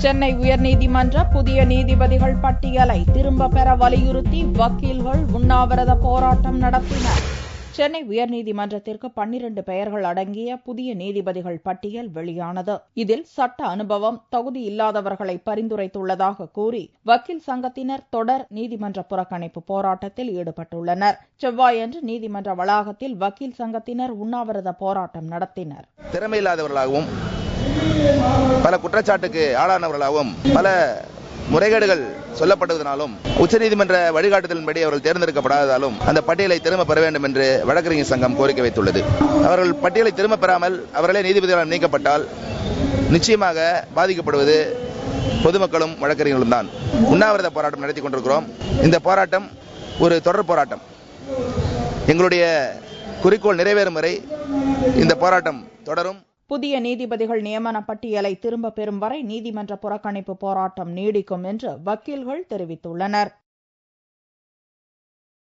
சென்னை உயர்நீதிமன்ற புதிய நீதிபதிகள் பட்டியலை திரும்ப பெற வலியுறுத்தி வக்கீல்கள் உண்ணாவிரத போராட்டம் நடத்தினர். சென்னை உயர்நீதிமன்றத்திற்கு 12 பெயர்கள் அடங்கிய புதிய நீதிபதிகள் பட்டியல் வெளியானது. இதில் சட்ட அனுபவம், தகுதி இல்லாதவர்களை பரிந்துரைத்துள்ளதாக கூறி வக்கீல் சங்கத்தினர் தொடர் நீதிமன்ற புறக்கணிப்பு போராட்டத்தில் ஈடுபட்டுள்ளனர். செவ்வாயன்று நீதிமன்ற வளாகத்தில் வக்கீல் சங்கத்தினர் உண்ணாவிரத போராட்டம் நடத்தினர். திறமையில்லாதவர்களாகவும் பல குற்றச்சாட்டுக்கு ஆளானவர்களாகவும் பல முறைகேடுகள் சொல்லப்பட்டதனாலும் உச்சநீதிமன்ற வழிகாட்டுதலின்படி அவர்கள் தேர்ந்தெடுக்கப்படாததாலும் அந்த பட்டியலை திரும்ப பெற வேண்டும் என்று வழக்கறிஞர் சங்கம் கோரிக்கை வைத்துள்ளது. அவர்கள் பட்டியலை திரும்ப பெறாமல் அவர்களே நீதிபதிகளால் நீக்கப்பட்டால் நிச்சயமாக பாதிக்கப்படுவது பொதுமக்களும் வழக்கறிஞர்களும் தான். உண்ணாவிரத போராட்டம் நடத்தி கொண்டிருக்கிறோம். இந்த போராட்டம் ஒரு தொடர் போராட்டம். எங்களுடைய குறிக்கோள் நிறைவேறும் வரை இந்த போராட்டம் தொடரும். புதிய நீதிபதிகள் நியமன பட்டியலை திரும்ப பெறும் வரை நீதிமன்ற புறக்கணிப்பு போராட்டம் நீடிக்கும் என்று வக்கீல்கள் தெரிவித்துள்ளனர்.